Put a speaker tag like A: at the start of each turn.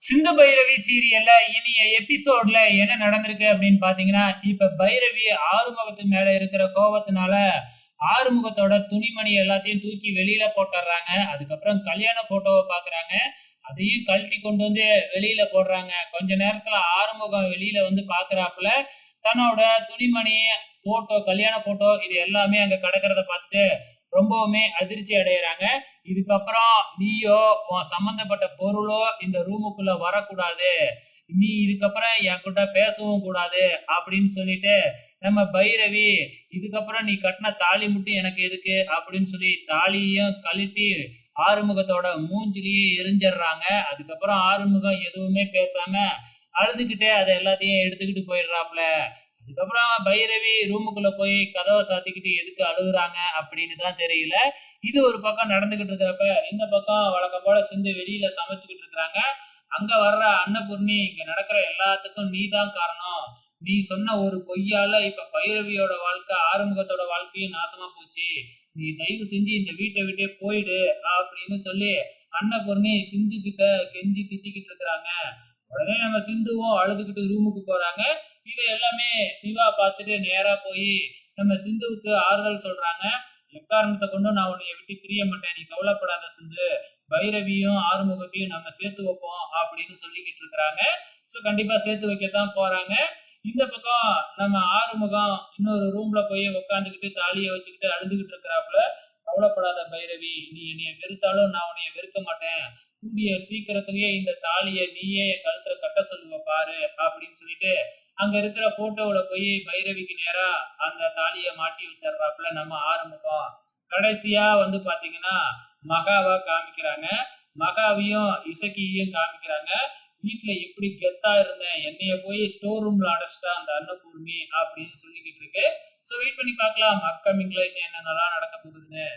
A: சிந்து பைரவி சீரியல்ல இனிய எபிசோட்ல என்ன நடந்திருக்கு அப்படின்னு பாத்தீங்கன்னா, இப்ப பைரவி ஆறுமுகத்து மேல இருக்கிற கோவத்தினால, ஆறுமுகத்தோட துணிமணி எல்லாத்தையும் தூக்கி வெளியில போட்டுர்றாங்க. அதுக்கப்புறம் கல்யாண போட்டோவ பாக்குறாங்க. அதையும் கழட்டி கொண்டு வந்து வெளியில போடுறாங்க. கொஞ்ச நேரத்துல ஆறுமுகம் வெளியில வந்து பாக்குறாப்புல, தன்னோட துணிமணி, போட்டோ, கல்யாண போட்டோ இது எல்லாமே அங்க கிடக்கிறத பார்த்துட்டு ரொம்பவுமே அதிர்ச்சி அடையறாங்க. இதுக்கப்புறம் நீயோ, உன் சம்பந்தப்பட்ட பொருளோ இந்த ரூமுக்குள்ள வரக்கூடாது. நீ இதுக்கப்புறம் என்கிட்ட பேசவும் கூடாது அப்படின்னு சொல்லிட்டு, நம்ம பைரவி, இதுக்கப்புறம் நீ கட்டின தாலி மட்டும் எனக்கு எதுக்கு அப்படின்னு சொல்லி தாலியையும் கழட்டி ஆறுமுகத்தோட மூஞ்சிலேயே எரிஞ்சிடுறாங்க. அதுக்கப்புறம் ஆறுமுகம் எதுவுமே பேசாம அழுதுகிட்டே அதை எல்லாத்தையும் எடுத்துக்கிட்டு போயிடுறாப்புல. அதுக்கப்புறம் பைரவி ரூமுக்குள்ள போய் கதவை சாத்திக்கிட்டு எதுக்கு அழுகுறாங்க அப்படின்னு தான் தெரியல. இது ஒரு பக்கம் நடந்துகிட்டு இருக்கிறப்ப, இந்த பக்கம் வழக்கம் போல சிந்து வெளியில சமைச்சுக்கிட்டு இருக்கிறாங்க. அங்க வர்ற அன்னபூர்ணி, இங்க நடக்கிற எல்லாத்துக்கும் நீ தான் காரணம். நீ சொன்ன ஒரு பொய்யால இப்ப பைரவியோட வாழ்க்கை, ஆறுமுகத்தோட வாழ்க்கையும் நாசமா போச்சு. நீ தயவு செஞ்சு இந்த வீட்டை விட்டே போயிடு அப்படின்னு சொல்லி அன்னபூர்ணி சிந்து கிட்ட கெஞ்சி திட்டிக்கிட்டு இருக்கிறாங்க. உடனே நம்ம சிந்துவும் அழுதுகிட்டு ரூமுக்கு போறாங்க. இது எல்லாமே சிவா பார்த்துட்டு நேரா போய் நம்ம சிந்துவுக்கு ஆறுதல் சொல்றாங்க. எக்காரணத்தை கொண்டும் நான் உன்னைய விட்டு பிரிய மாட்டேன். நீ கவலைப்படாத சிந்து. பைரவியும் ஆறுமுகத்தையும் நம்ம சேர்த்து வைப்போம் அப்படின்னு சொல்லிக்கிட்டு இருக்கிறாங்க. ஸோ கண்டிப்பா சேர்த்து வைக்கத்தான் போறாங்க. இந்த பக்கம் நம்ம ஆறுமுகம் இன்னொரு ரூம்ல போய் உட்காந்துக்கிட்டு தாலியை வச்சுக்கிட்டு அழுதுகிட்டு இருக்கிறாப்புல. கவலைப்படாத பைரவி, நீ என்னைய வெறுத்தாலும் நான் உன்னைய வெறுக்க மாட்டேன். கூடிய சீக்கிரத்திலேயே இந்த தாலியை நீயே என் கழுத்துல கட்ட சொல்லுவ பாரு அப்படின்னு சொல்லிட்டு அங்க இருக்கிற போட்டோவுல போய் பைரவிக்கு நேரா அந்த தாலியை மாட்டி வச்சிடுறாப்புல நம்ம ஆறுமுகம். கடைசியா வந்து பாத்தீங்கன்னா மகாவ காமிக்கிறாங்க. மகாவையும் இசக்கியையும் காமிக்கிறாங்க. வீட்டுல எப்படி கெத்தா இருந்தேன், என்னைய போய் ஸ்டோர் ரூம்ல அடைச்சிட்டா அந்த அன்னபூர்ணி அப்படின்னு சொல்லிக்கிட்டு இருக்கு. ஸோ வெயிட் பண்ணி பார்க்கலாம் அப்கமிங்ல இன்னும் என்னென்னலாம் நடக்க போகுதுன்னு.